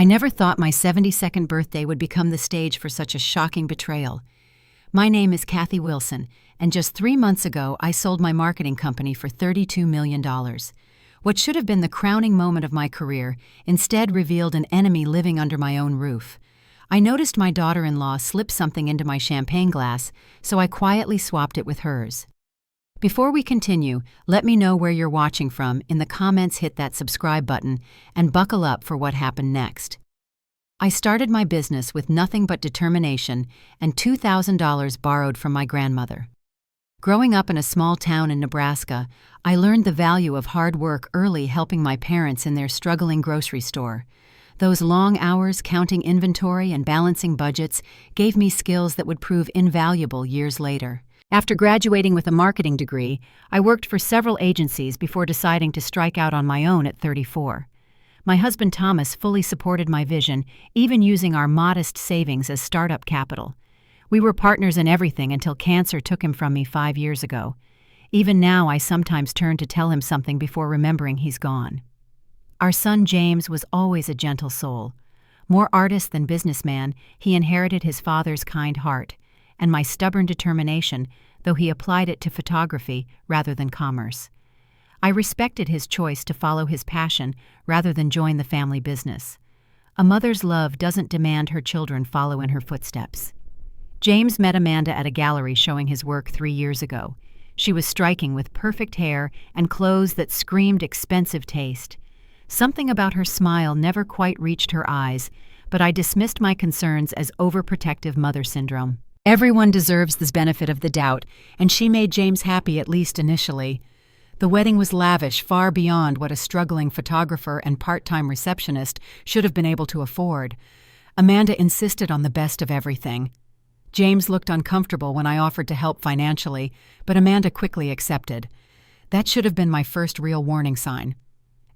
I never thought my 72nd birthday would become the stage for such a shocking betrayal. My name is Kathy Wilson, and just 3 months ago I sold my marketing company for $32 million. What should have been the crowning moment of my career instead revealed an enemy living under my own roof. I noticed my daughter-in-law slip something into my champagne glass, so I quietly swapped it with hers. Before we continue, let me know where you're watching from. In the comments, hit that subscribe button and buckle up for what happened next. I started my business with nothing but determination and $2,000 borrowed from my grandmother. Growing up in a small town in Nebraska, I learned the value of hard work early, helping my parents in their struggling grocery store. Those long hours counting inventory and balancing budgets gave me skills that would prove invaluable years later. After graduating with a marketing degree, I worked for several agencies before deciding to strike out on my own at 34. My husband Thomas fully supported my vision, even using our modest savings as startup capital. We were partners in everything until cancer took him from me 5 years ago. Even now, I sometimes turn to tell him something before remembering he's gone. Our son James was always a gentle soul. More artist than businessman, he inherited his father's kind heart and my stubborn determination, though he applied it to photography rather than commerce. I respected his choice to follow his passion rather than join the family business. A mother's love doesn't demand her children follow in her footsteps. James met Amanda at a gallery showing his work 3 years ago. She was striking with perfect hair and clothes that screamed expensive taste. Something about her smile never quite reached her eyes, but I dismissed my concerns as overprotective mother syndrome. Everyone deserves this benefit of the doubt, and she made James happy, at least initially. The wedding was lavish, far beyond what a struggling photographer and part-time receptionist should have been able to afford. Amanda insisted on the best of everything. James looked uncomfortable when I offered to help financially, but Amanda quickly accepted. That should have been my first real warning sign.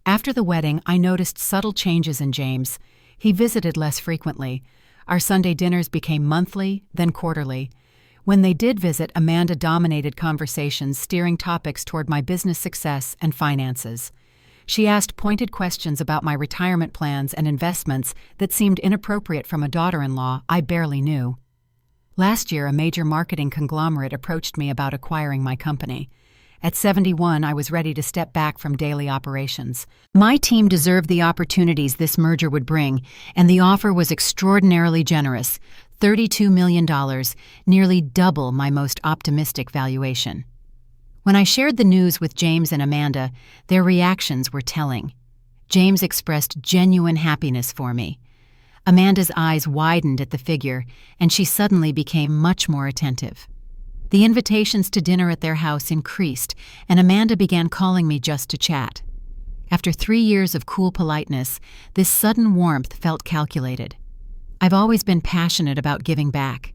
After the wedding, I noticed subtle changes in James. He visited less frequently. Our Sunday dinners became monthly, then quarterly. When they did visit, Amanda dominated conversations, steering topics toward my business success and finances. She asked pointed questions about my retirement plans and investments that seemed inappropriate from a daughter-in-law I barely knew. Last year, a major marketing conglomerate approached me about acquiring my company. At 71, I was ready to step back from daily operations. My team deserved the opportunities this merger would bring, and the offer was extraordinarily generous, $32 million, nearly double my most optimistic valuation. When I shared the news with James and Amanda, their reactions were telling. James expressed genuine happiness for me. Amanda's eyes widened at the figure, and she suddenly became much more attentive. The invitations to dinner at their house increased, and Amanda began calling me just to chat. After 3 years of cool politeness, this sudden warmth felt calculated. I've always been passionate about giving back.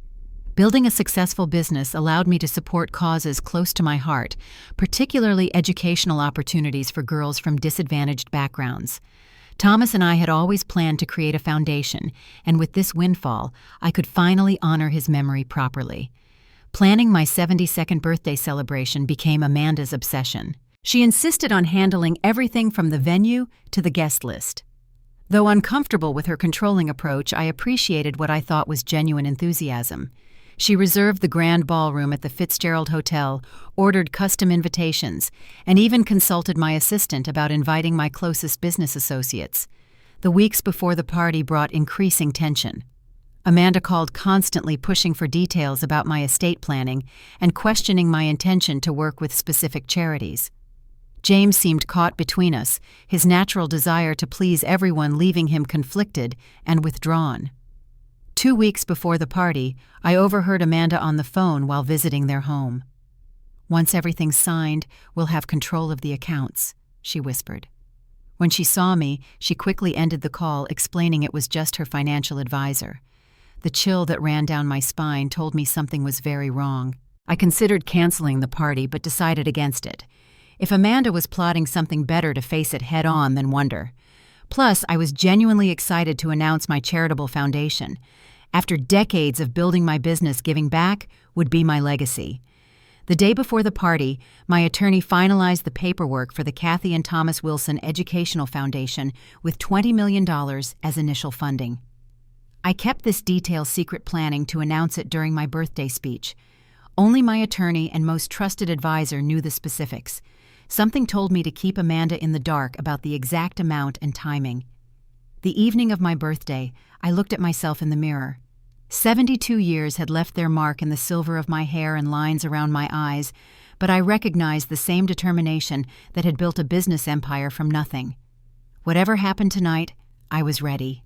Building a successful business allowed me to support causes close to my heart, particularly educational opportunities for girls from disadvantaged backgrounds. Thomas and I had always planned to create a foundation, and with this windfall, I could finally honor his memory properly. Planning my 72nd birthday celebration became Amanda's obsession. She insisted on handling everything from the venue to the guest list. Though uncomfortable with her controlling approach, I appreciated what I thought was genuine enthusiasm. She reserved the grand ballroom at the Fitzgerald Hotel, ordered custom invitations, and even consulted my assistant about inviting my closest business associates. The weeks before the party brought increasing tension. Amanda called constantly, pushing for details about my estate planning and questioning my intention to work with specific charities. James seemed caught between us, his natural desire to please everyone leaving him conflicted and withdrawn. 2 weeks before the party, I overheard Amanda on the phone while visiting their home. "Once everything's signed, we'll have control of the accounts," she whispered. When she saw me, she quickly ended the call, explaining it was just her financial advisor. The chill that ran down my spine told me something was very wrong. I considered canceling the party, but decided against it. If Amanda was plotting something, better to face it head-on than wonder. Plus, I was genuinely excited to announce my charitable foundation. After decades of building my business, giving back would be my legacy. The day before the party, my attorney finalized the paperwork for the Kathy and Thomas Wilson Educational Foundation with $20 million as initial funding. I kept this detail secret, planning to announce it during my birthday speech. Only my attorney and most trusted advisor knew the specifics. Something told me to keep Amanda in the dark about the exact amount and timing. The evening of my birthday, I looked at myself in the mirror. 72 years had left their mark in the silver of my hair and lines around my eyes, but I recognized the same determination that had built a business empire from nothing. Whatever happened tonight, I was ready.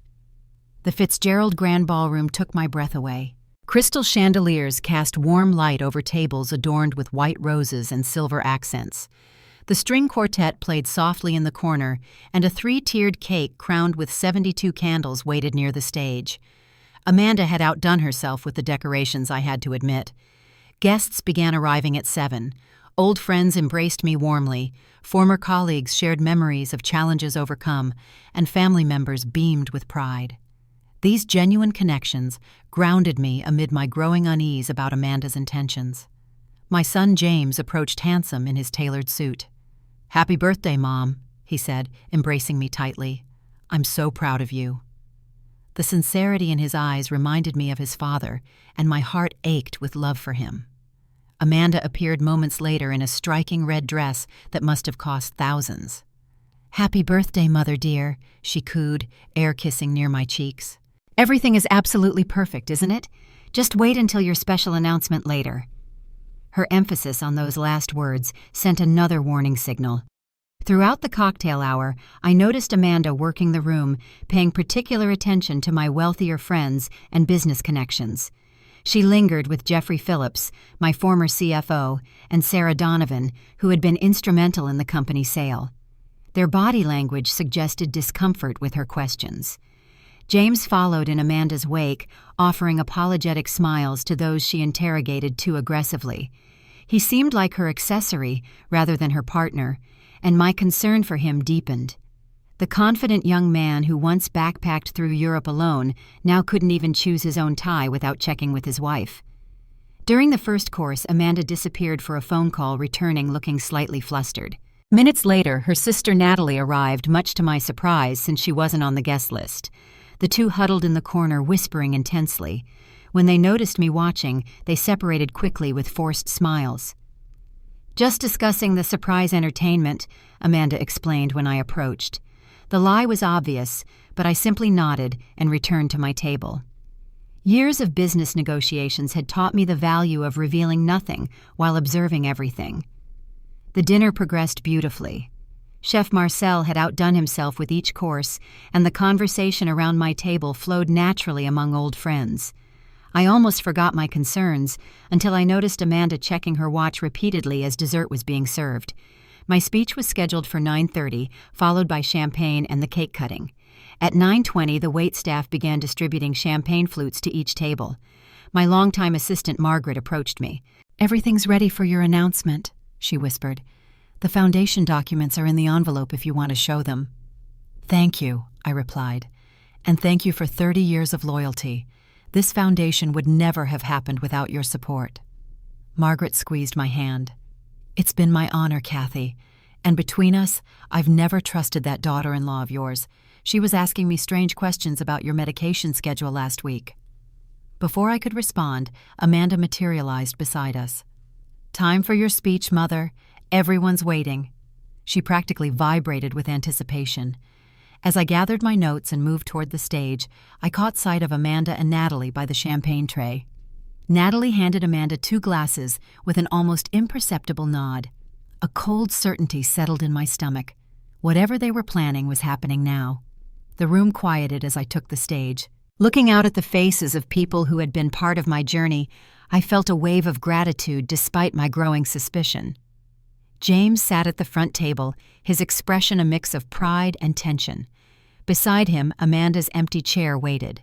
The Fitzgerald Grand Ballroom took my breath away. Crystal chandeliers cast warm light over tables adorned with white roses and silver accents. The string quartet played softly in the corner, and a 3-tiered cake crowned with 72 candles waited near the stage. Amanda had outdone herself with the decorations, I had to admit. Guests began arriving at 7. Old friends embraced me warmly, former colleagues shared memories of challenges overcome, and family members beamed with pride. These genuine connections grounded me amid my growing unease about Amanda's intentions. My son James approached handsome in his tailored suit. "Happy birthday, Mom," he said, embracing me tightly. "I'm so proud of you." The sincerity in his eyes reminded me of his father, and my heart ached with love for him. Amanda appeared moments later in a striking red dress that must have cost thousands. "Happy birthday, Mother dear," she cooed, air-kissing near my cheeks. "Everything is absolutely perfect, isn't it? Just wait until your special announcement later." Her emphasis on those last words sent another warning signal. Throughout the cocktail hour, I noticed Amanda working the room, paying particular attention to my wealthier friends and business connections. She lingered with Jeffrey Phillips, my former CFO, and Sarah Donovan, who had been instrumental in the company sale. Their body language suggested discomfort with her questions. James followed in Amanda's wake, offering apologetic smiles to those she interrogated too aggressively. He seemed like her accessory rather than her partner, and my concern for him deepened. The confident young man who once backpacked through Europe alone now couldn't even choose his own tie without checking with his wife. During the first course, Amanda disappeared for a phone call, returning looking slightly flustered. Minutes later, her sister Natalie arrived, much to my surprise since she wasn't on the guest list. The two huddled in the corner, whispering intensely. When they noticed me watching, they separated quickly with forced smiles. "Just discussing the surprise entertainment," Amanda explained when I approached. The lie was obvious, but I simply nodded and returned to my table. Years of business negotiations had taught me the value of revealing nothing while observing everything. The dinner progressed beautifully. Chef Marcel had outdone himself with each course, and the conversation around my table flowed naturally among old friends. I almost forgot my concerns until I noticed Amanda checking her watch repeatedly as dessert was being served. My speech was scheduled for 9:30, followed by champagne and the cake cutting. At 9:20, the waitstaff began distributing champagne flutes to each table. My longtime assistant Margaret approached me. "Everything's ready for your announcement," she whispered. "The foundation documents are in the envelope if you want to show them." "Thank you," I replied. "And thank you for 30 years of loyalty. This foundation would never have happened without your support." Margaret squeezed my hand. "It's been my honor, Kathy. And between us, I've never trusted that daughter-in-law of yours. She was asking me strange questions about your medication schedule last week." Before I could respond, Amanda materialized beside us. "Time for your speech, Mother. Everyone's waiting." She practically vibrated with anticipation. As I gathered my notes and moved toward the stage, I caught sight of Amanda and Natalie by the champagne tray. Natalie handed Amanda 2 glasses with an almost imperceptible nod. A cold certainty settled in my stomach. Whatever they were planning was happening now. The room quieted as I took the stage. Looking out at the faces of people who had been part of my journey, I felt a wave of gratitude despite my growing suspicion. James sat at the front table, his expression a mix of pride and tension. Beside him, Amanda's empty chair waited.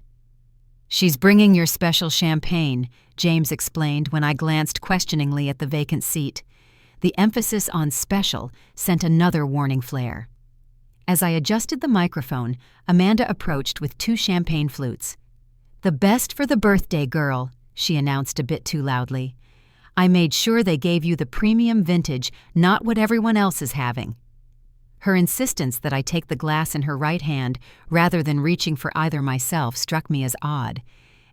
"She's bringing your special champagne," James explained when I glanced questioningly at the vacant seat. The emphasis on special sent another warning flare. As I adjusted the microphone, Amanda approached with 2 champagne flutes. "The best for the birthday girl," she announced a bit too loudly. I made sure they gave you the premium vintage, not what everyone else is having." Her insistence that I take the glass in her right hand rather than reaching for either myself struck me as odd.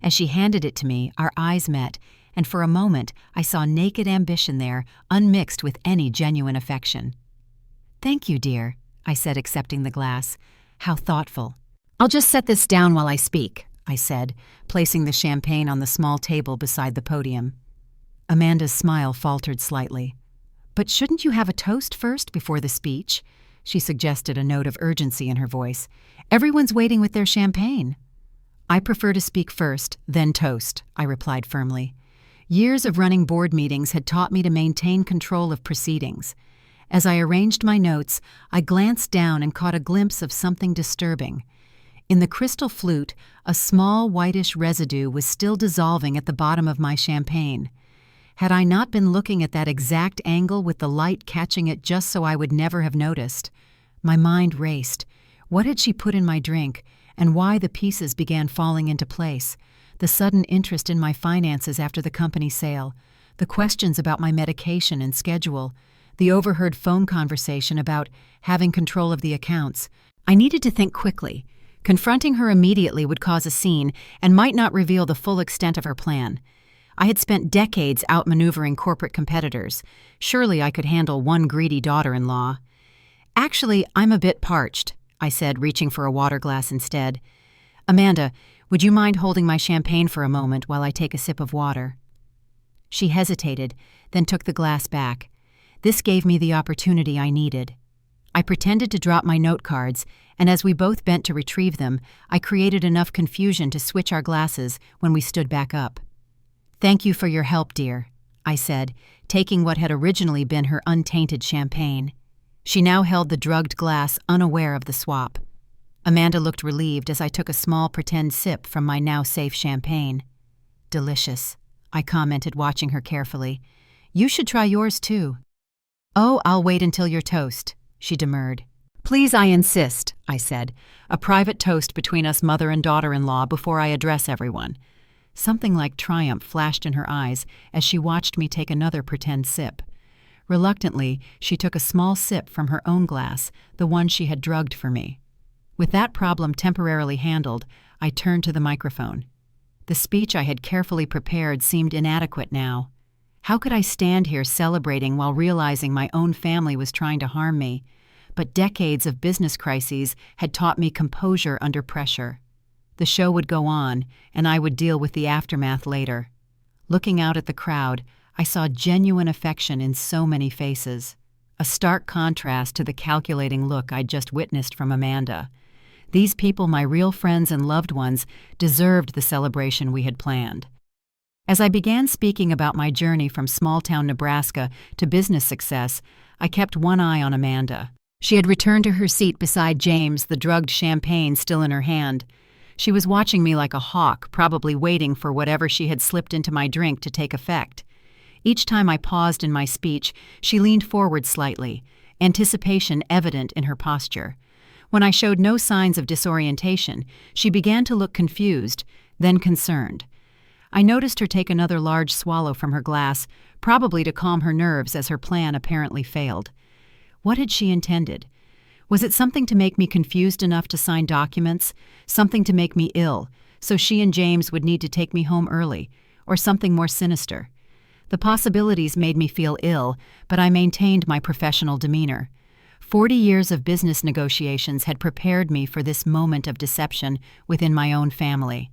As she handed it to me, our eyes met, and for a moment I saw naked ambition there, unmixed with any genuine affection. "Thank you, dear," I said, accepting the glass. "How thoughtful." "I'll just set this down while I speak," I said, placing the champagne on the small table beside the podium. Amanda's smile faltered slightly. "But shouldn't you have a toast first before the speech?" She suggested, a note of urgency in her voice. "Everyone's waiting with their champagne." "I prefer to speak first, then toast," I replied firmly. Years of running board meetings had taught me to maintain control of proceedings. As I arranged my notes, I glanced down and caught a glimpse of something disturbing. In the crystal flute, a small whitish residue was still dissolving at the bottom of my champagne. Had I not been looking at that exact angle with the light catching it just so I would never have noticed? My mind raced. What had she put in my drink, and why the pieces began falling into place? The sudden interest in my finances after the company sale, the questions about my medication and schedule, the overheard phone conversation about having control of the accounts. I needed to think quickly. Confronting her immediately would cause a scene and might not reveal the full extent of her plan. I had spent decades outmaneuvering corporate competitors. Surely I could handle one greedy daughter-in-law. "Actually, I'm a bit parched," I said, reaching for a water glass instead. "Amanda, would you mind holding my champagne for a moment while I take a sip of water?" She hesitated, then took the glass back. This gave me the opportunity I needed. I pretended to drop my note cards, and as we both bent to retrieve them, I created enough confusion to switch our glasses when we stood back up. "Thank you for your help, dear," I said, taking what had originally been her untainted champagne. She now held the drugged glass, unaware of the swap. Amanda looked relieved as I took a small pretend sip from my now safe champagne. "Delicious," I commented, watching her carefully. "You should try yours too." "Oh, I'll wait until your toast," she demurred. "Please, I insist," I said, "a private toast between us mother and daughter-in-law before I address everyone." Something like triumph flashed in her eyes as she watched me take another pretend sip. Reluctantly, she took a small sip from her own glass, the one she had drugged for me. With that problem temporarily handled, I turned to the microphone. The speech I had carefully prepared seemed inadequate now. How could I stand here celebrating while realizing my own family was trying to harm me? But decades of business crises had taught me composure under pressure. The show would go on, and I would deal with the aftermath later. Looking out at the crowd, I saw genuine affection in so many faces, a stark contrast to the calculating look I'd just witnessed from Amanda. These people, my real friends and loved ones, deserved the celebration we had planned. As I began speaking about my journey from small-town Nebraska to business success, I kept one eye on Amanda. She had returned to her seat beside James, the drugged champagne still in her hand. She was watching me like a hawk, probably waiting for whatever she had slipped into my drink to take effect. Each time I paused in my speech, she leaned forward slightly, anticipation evident in her posture. When I showed no signs of disorientation, she began to look confused, then concerned. I noticed her take another large swallow from her glass, probably to calm her nerves as her plan apparently failed. What had she intended? Was it something to make me confused enough to sign documents, something to make me ill, so she and James would need to take me home early, or something more sinister? The possibilities made me feel ill, but I maintained my professional demeanor. 40 years of business negotiations had prepared me for this moment of deception within my own family.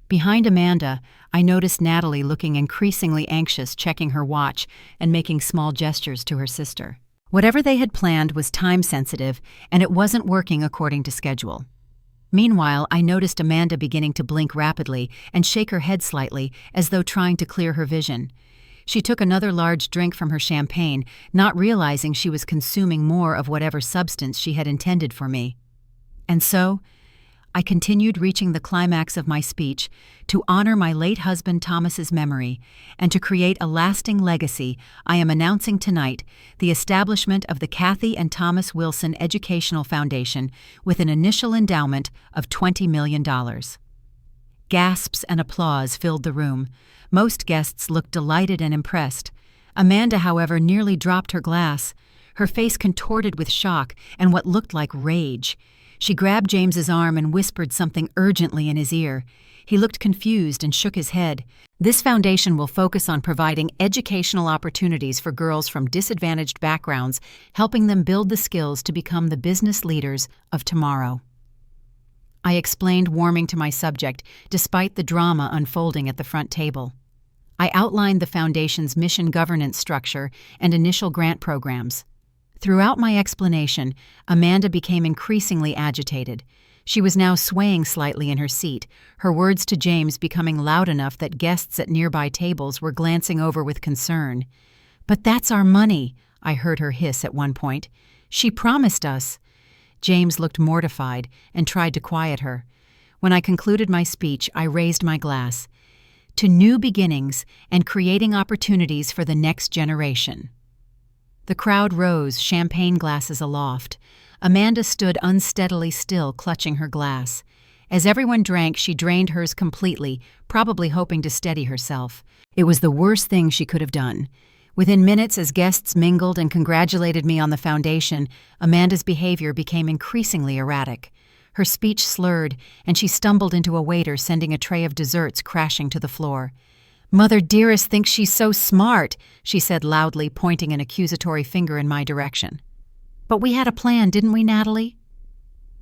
Behind Amanda, I noticed Natalie looking increasingly anxious, checking her watch and making small gestures to her sister. Whatever they had planned was time-sensitive, and it wasn't working according to schedule. Meanwhile, I noticed Amanda beginning to blink rapidly and shake her head slightly, as though trying to clear her vision. She took another large drink from her champagne, not realizing she was consuming more of whatever substance she had intended for me. And so, I continued, reaching the climax of my speech, to honor my late husband Thomas's memory, and to create a lasting legacy. I am announcing tonight the establishment of the Kathy and Thomas Wilson Educational Foundation with an initial endowment of $20 million. Gasps and applause filled the room. Most guests looked delighted and impressed. Amanda, however, nearly dropped her glass. Her face contorted with shock and what looked like rage. She grabbed James's arm and whispered something urgently in his ear. He looked confused and shook his head. This foundation will focus on providing educational opportunities for girls from disadvantaged backgrounds, helping them build the skills to become the business leaders of tomorrow. I explained, warming to my subject, despite the drama unfolding at the front table. I outlined the foundation's mission governance structure and initial grant programs. Throughout my explanation, Amanda became increasingly agitated. She was now swaying slightly in her seat, her words to James becoming loud enough that guests at nearby tables were glancing over with concern. "But that's our money," I heard her hiss at one point. "She promised us." James looked mortified and tried to quiet her. When I concluded my speech, I raised my glass. "To new beginnings and creating opportunities for the next generation." The crowd rose, champagne glasses aloft. Amanda stood unsteadily still, clutching her glass. As everyone drank, she drained hers completely, probably hoping to steady herself. It was the worst thing she could have done. Within minutes, as guests mingled and congratulated me on the foundation, Amanda's behavior became increasingly erratic. Her speech slurred, and she stumbled into a waiter, sending a tray of desserts crashing to the floor. "Mother Dearest thinks she's so smart," she said loudly, pointing an accusatory finger in my direction. "But we had a plan, didn't we, Natalie?"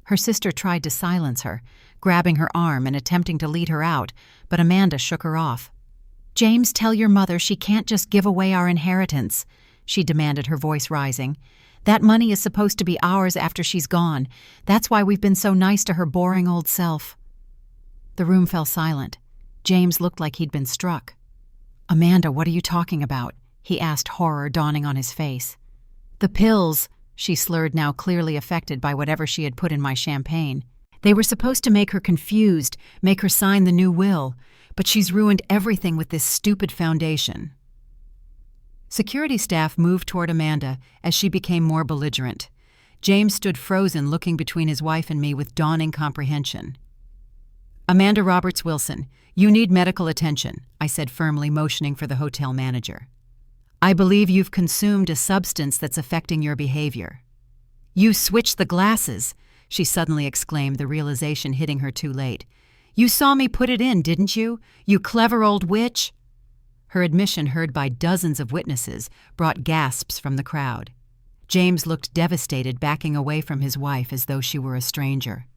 Her sister tried to silence her, grabbing her arm and attempting to lead her out, but Amanda shook her off. "James, tell your mother she can't just give away our inheritance," she demanded, her voice rising. "That money is supposed to be ours after she's gone. That's why we've been so nice to her boring old self." The room fell silent. James looked like he'd been struck. "Amanda, what are you talking about?" he asked, horror dawning on his face. "The pills," she slurred, now clearly affected by whatever she had put in my champagne. "They were supposed to make her confused, make her sign the new will, but she's ruined everything with this stupid foundation." Security staff moved toward Amanda as she became more belligerent. James stood frozen, looking between his wife and me with dawning comprehension. "Amanda Roberts Wilson, you need medical attention," I said firmly, motioning for the hotel manager. "I believe you've consumed a substance that's affecting your behavior." "You switched the glasses," she suddenly exclaimed, the realization hitting her too late. "You saw me put it in, didn't you? You clever old witch!" Her admission, heard by dozens of witnesses, brought gasps from the crowd. James looked devastated, backing away from his wife as though she were a stranger.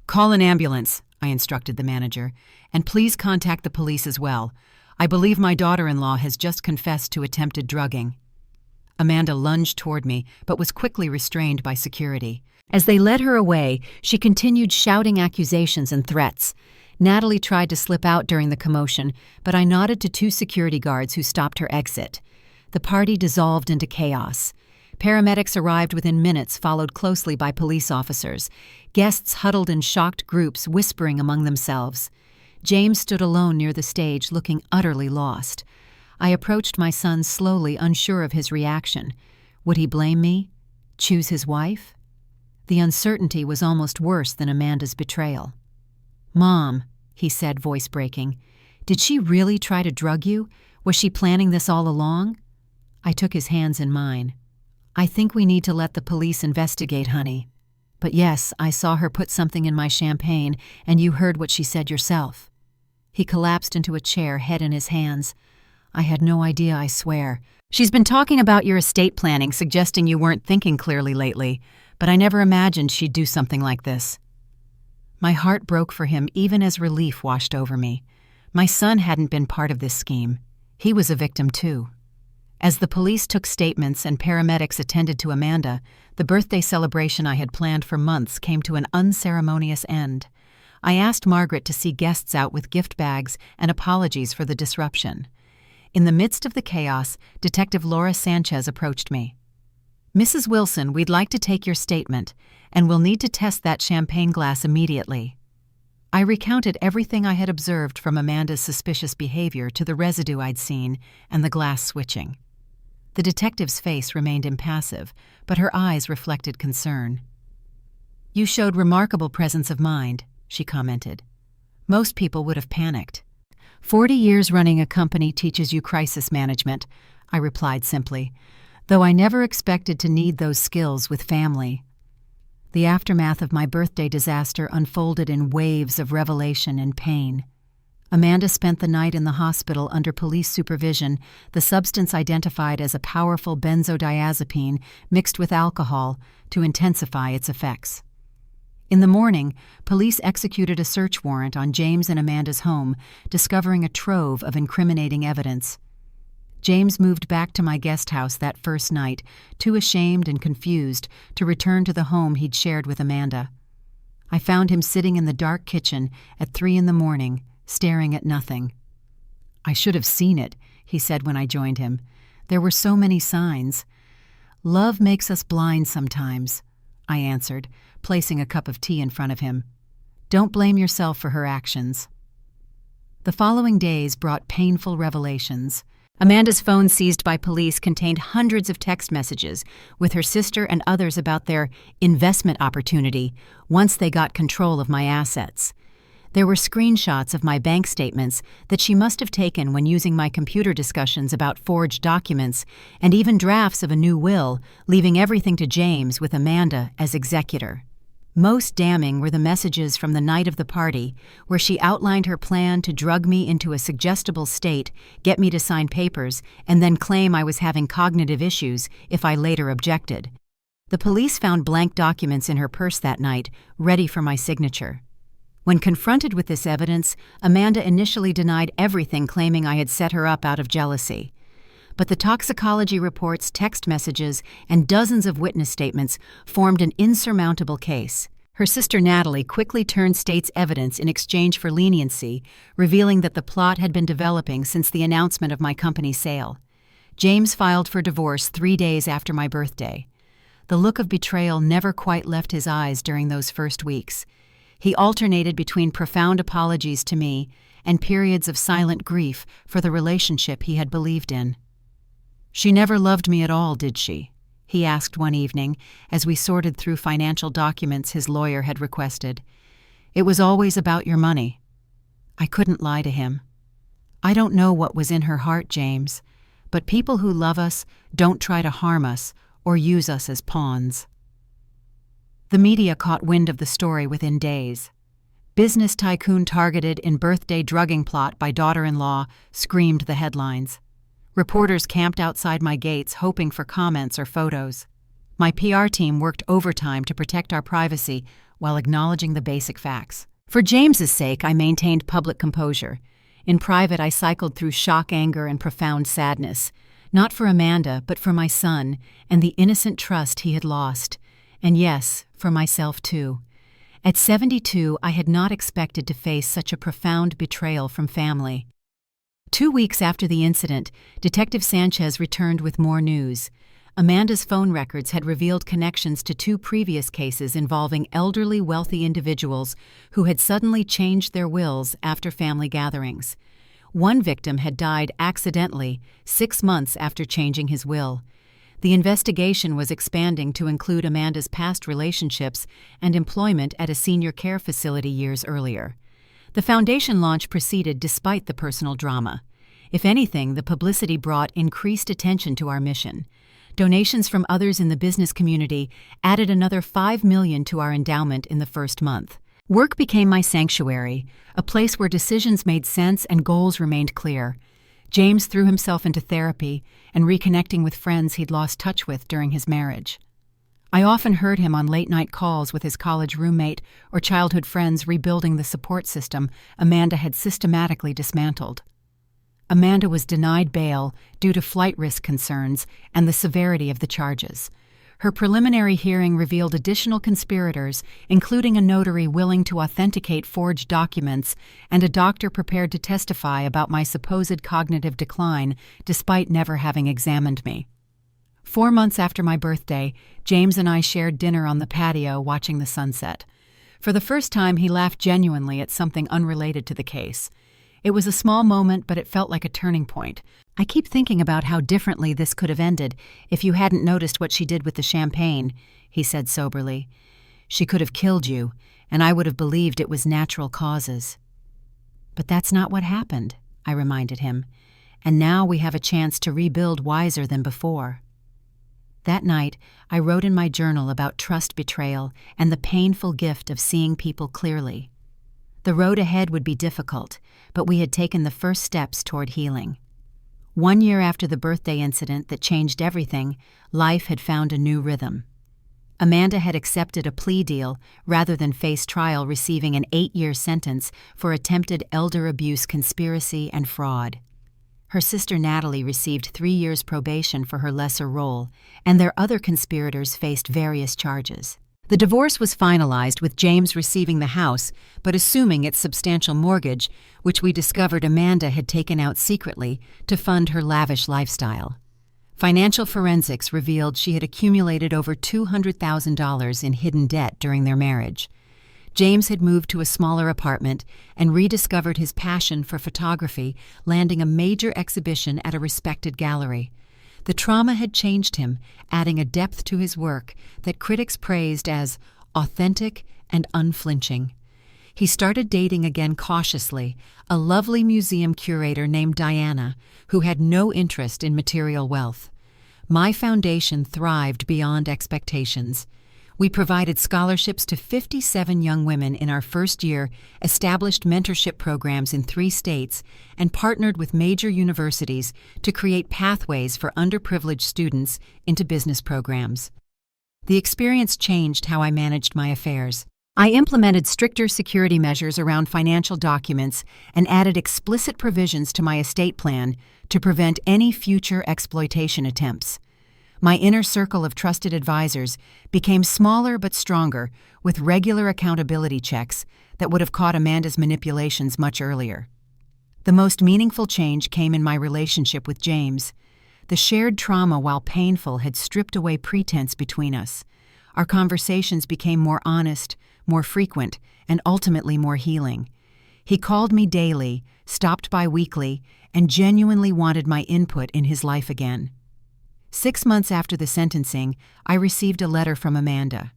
"Call an ambulance," I instructed the manager, "and please contact the police as well. I believe my daughter-in-law has just confessed to attempted drugging." Amanda lunged toward me, but was quickly restrained by security. As they led her away, she continued shouting accusations and threats. Natalie tried to slip out during the commotion, but I nodded to two security guards who stopped her exit. The party dissolved into chaos. Paramedics arrived within minutes, followed closely by police officers. Guests huddled in shocked groups, whispering among themselves. James stood alone near the stage, looking utterly lost. I approached my son slowly, unsure of his reaction. Would he blame me? Choose his wife? The uncertainty was almost worse than Amanda's betrayal. "Mom," he said, voice breaking, "did she really try to drug you? Was she planning this all along?" I took his hands in mine. "I think we need to let the police investigate, honey. But yes, I saw her put something in my champagne, and you heard what she said yourself." He collapsed into a chair, head in his hands. "I had no idea, I swear. She's been talking about your estate planning, suggesting you weren't thinking clearly lately, but I never imagined she'd do something like this." My heart broke for him even as relief washed over me. My son hadn't been part of this scheme. He was a victim too. As the police took statements and paramedics attended to Amanda, the birthday celebration I had planned for months came to an unceremonious end. I asked Margaret to see guests out with gift bags and apologies for the disruption. In the midst of the chaos, Detective Laura Sanchez approached me. "Mrs. Wilson, we'd like to take your statement, and we'll need to test that champagne glass immediately." I recounted everything I had observed, from Amanda's suspicious behavior to the residue I'd seen and the glass switching. The detective's face remained impassive, but her eyes reflected concern. "You showed remarkable presence of mind," she commented. Most people would have panicked. 40 years running a company teaches you crisis management, I replied simply, though I never expected to need those skills with family. The aftermath of my birthday disaster unfolded in waves of revelation and pain. Amanda spent the night in the hospital under police supervision, the substance identified as a powerful benzodiazepine mixed with alcohol to intensify its effects. In the morning, police executed a search warrant on James and Amanda's home, discovering a trove of incriminating evidence. James moved back to my guest house that first night, too ashamed and confused to return to the home he'd shared with Amanda. I found him sitting in the dark kitchen at 3 a.m, staring at nothing. "I should have seen it," he said when I joined him. "There were so many signs." "Love makes us blind sometimes," I answered, placing a cup of tea in front of him. "Don't blame yourself for her actions." The following days brought painful revelations. Amanda's phone seized by police contained hundreds of text messages with her sister and others about their investment opportunity once they got control of my assets. There were screenshots of my bank statements that she must have taken when using my computer discussions about forged documents, and even drafts of a new will, leaving everything to James with Amanda as executor. Most damning were the messages from the night of the party, where she outlined her plan to drug me into a suggestible state, get me to sign papers, and then claim I was having cognitive issues if I later objected. The police found blank documents in her purse that night, ready for my signature. When confronted with this evidence, Amanda initially denied everything, claiming I had set her up out of jealousy. But the toxicology reports, text messages, and dozens of witness statements formed an insurmountable case. Her sister Natalie quickly turned state's evidence in exchange for leniency, revealing that the plot had been developing since the announcement of my company's sale. James filed for divorce 3 days after my birthday. The look of betrayal never quite left his eyes during those first weeks. He alternated between profound apologies to me and periods of silent grief for the relationship he had believed in. "She never loved me at all, did she?" he asked one evening as we sorted through financial documents his lawyer had requested. "It was always about your money." I couldn't lie to him. "I don't know what was in her heart, James, but people who love us don't try to harm us or use us as pawns." The media caught wind of the story within days. "Business tycoon targeted in birthday drugging plot by daughter-in-law," screamed the headlines. Reporters camped outside my gates hoping for comments or photos. My PR team worked overtime to protect our privacy while acknowledging the basic facts. For James's sake, I maintained public composure. In private, I cycled through shock, anger, and profound sadness, not for Amanda, but for my son and the innocent trust he had lost. And yes, for myself too. At 72, I had not expected to face such a profound betrayal from family. 2 weeks after the incident, Detective Sanchez returned with more news. Amanda's phone records had revealed connections to 2 previous cases involving elderly, wealthy individuals who had suddenly changed their wills after family gatherings. One victim had died accidentally 6 months after changing his will. The investigation was expanding to include Amanda's past relationships and employment at a senior care facility years earlier. The foundation launch proceeded despite the personal drama. If anything, the publicity brought increased attention to our mission. Donations from others in the business community added another $5 million to our endowment in the first month. Work became my sanctuary, a place where decisions made sense and goals remained clear. James threw himself into therapy and reconnecting with friends he'd lost touch with during his marriage. I often heard him on late-night calls with his college roommate or childhood friends rebuilding the support system Amanda had systematically dismantled. Amanda was denied bail due to flight risk concerns and the severity of the charges. Her preliminary hearing revealed additional conspirators, including a notary willing to authenticate forged documents and a doctor prepared to testify about my supposed cognitive decline despite never having examined me. 4 months after my birthday, James and I shared dinner on the patio watching the sunset. For the first time, he laughed genuinely at something unrelated to the case. It was a small moment, but it felt like a turning point. "I keep thinking about how differently this could have ended if you hadn't noticed what she did with the champagne," he said soberly. "She could have killed you, and I would have believed it was natural causes." But that's not what happened, I reminded him, and now we have a chance to rebuild wiser than before. That night, I wrote in my journal about trust betrayal and the painful gift of seeing people clearly. The road ahead would be difficult, but we had taken the first steps toward healing. 1 year after the birthday incident that changed everything, life had found a new rhythm. Amanda had accepted a plea deal rather than face trial, receiving an 8-year sentence for attempted elder abuse conspiracy and fraud. Her sister Natalie received 3 years probation for her lesser role, and their other conspirators faced various charges. The divorce was finalized with James receiving the house, but assuming its substantial mortgage, which we discovered Amanda had taken out secretly to fund her lavish lifestyle. Financial forensics revealed she had accumulated over $200,000 in hidden debt during their marriage. James had moved to a smaller apartment and rediscovered his passion for photography, landing a major exhibition at a respected gallery. The trauma had changed him, adding a depth to his work that critics praised as authentic and unflinching. He started dating again cautiously, a lovely museum curator named Diana, who had no interest in material wealth. My foundation thrived beyond expectations. We provided scholarships to 57 young women in our first year, established mentorship programs in 3 states, and partnered with major universities to create pathways for underprivileged students into business programs. The experience changed how I managed my affairs. I implemented stricter security measures around financial documents and added explicit provisions to my estate plan to prevent any future exploitation attempts. My inner circle of trusted advisors became smaller but stronger, with regular accountability checks that would have caught Amanda's manipulations much earlier. The most meaningful change came in my relationship with James. The shared trauma, while painful, had stripped away pretense between us. Our conversations became more honest, more frequent, and ultimately more healing. He called me daily, stopped by weekly, and genuinely wanted my input in his life again. 6 months after the sentencing, I received a letter from Amanda.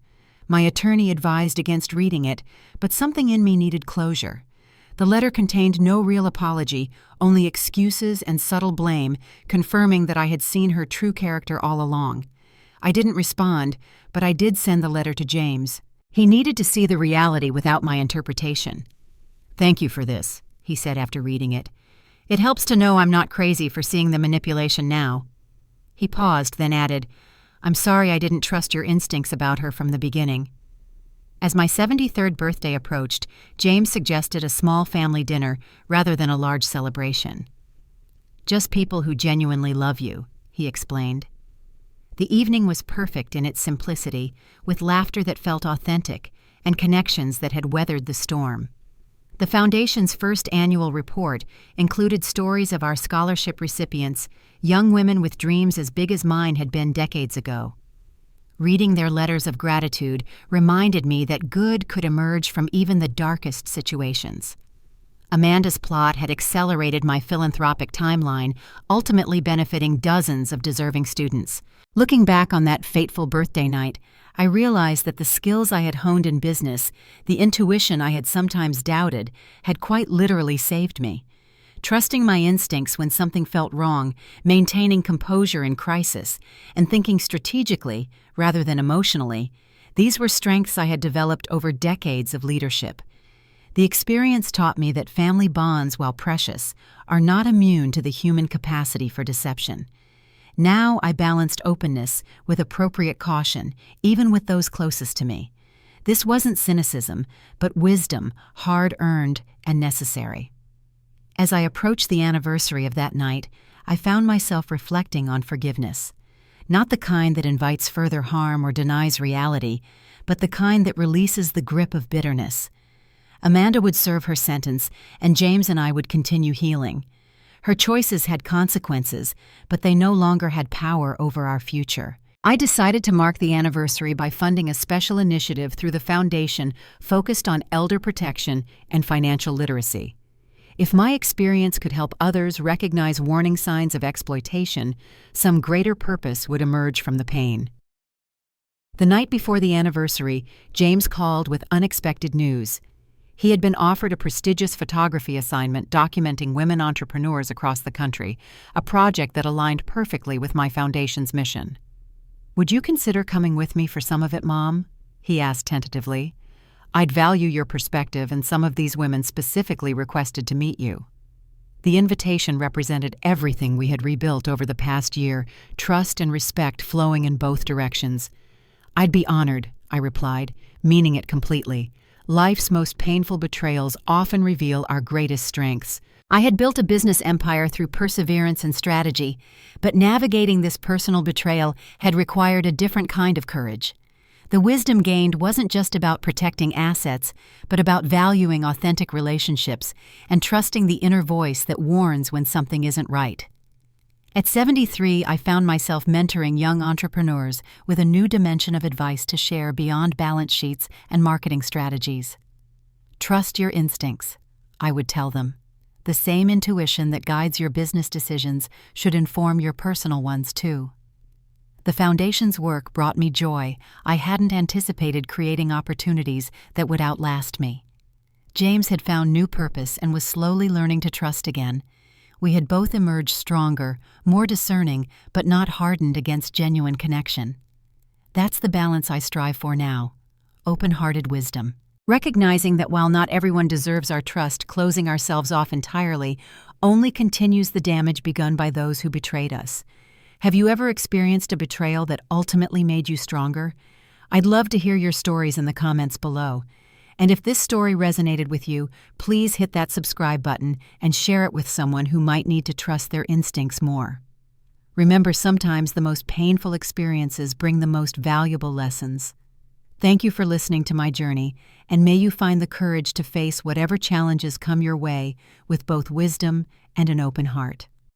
My attorney advised against reading it, but something in me needed closure. The letter contained no real apology, only excuses and subtle blame, confirming that I had seen her true character all along. I didn't respond, but I did send the letter to James. He needed to see the reality without my interpretation. "Thank you for this," he said after reading it. "It helps to know I'm not crazy for seeing the manipulation now." He paused, then added, "I'm sorry I didn't trust your instincts about her from the beginning." As my 73rd birthday approached, James suggested a small family dinner rather than a large celebration. "Just people who genuinely love you," he explained. The evening was perfect in its simplicity, with laughter that felt authentic and connections that had weathered the storm. The Foundation's first annual report included stories of our scholarship recipients, young women with dreams as big as mine had been decades ago. Reading their letters of gratitude reminded me that good could emerge from even the darkest situations. Amanda's plot had accelerated my philanthropic timeline, ultimately benefiting dozens of deserving students. Looking back on that fateful birthday night, I realized that the skills I had honed in business, the intuition I had sometimes doubted, had quite literally saved me. Trusting my instincts when something felt wrong, maintaining composure in crisis, and thinking strategically rather than emotionally, these were strengths I had developed over decades of leadership. The experience taught me that family bonds, while precious, are not immune to the human capacity for deception. Now I balanced openness with appropriate caution, even with those closest to me. This wasn't cynicism, but wisdom, hard-earned and necessary. As I approached the anniversary of that night, I found myself reflecting on forgiveness. Not the kind that invites further harm or denies reality, but the kind that releases the grip of bitterness. Amanda would serve her sentence, and James and I would continue healing. Her choices had consequences, but they no longer had power over our future. I decided to mark the anniversary by funding a special initiative through the Foundation focused on elder protection and financial literacy. If my experience could help others recognize warning signs of exploitation, some greater purpose would emerge from the pain. The night before the anniversary, James called with unexpected news. He had been offered a prestigious photography assignment documenting women entrepreneurs across the country, a project that aligned perfectly with my foundation's mission. "Would you consider coming with me for some of it, Mom?" he asked tentatively. "I'd value your perspective, and some of these women specifically requested to meet you." The invitation represented everything we had rebuilt over the past year, trust and respect flowing in both directions. "I'd be honored," I replied, meaning it completely. Life's most painful betrayals often reveal our greatest strengths. I had built a business empire through perseverance and strategy, but navigating this personal betrayal had required a different kind of courage. The wisdom gained wasn't just about protecting assets, but about valuing authentic relationships and trusting the inner voice that warns when something isn't right. At 73, I found myself mentoring young entrepreneurs with a new dimension of advice to share beyond balance sheets and marketing strategies. "Trust your instincts," I would tell them. "The same intuition that guides your business decisions should inform your personal ones too." The Foundation's work brought me joy. I hadn't anticipated creating opportunities that would outlast me. James had found new purpose and was slowly learning to trust again. We had both emerged stronger, more discerning, but not hardened against genuine connection. That's the balance I strive for now: open-hearted wisdom. Recognizing that while not everyone deserves our trust, closing ourselves off entirely only continues the damage begun by those who betrayed us. Have you ever experienced a betrayal that ultimately made you stronger? I'd love to hear your stories in the comments below. And if this story resonated with you, please hit that subscribe button and share it with someone who might need to trust their instincts more. Remember, sometimes the most painful experiences bring the most valuable lessons. Thank you for listening to my journey, and may you find the courage to face whatever challenges come your way with both wisdom and an open heart.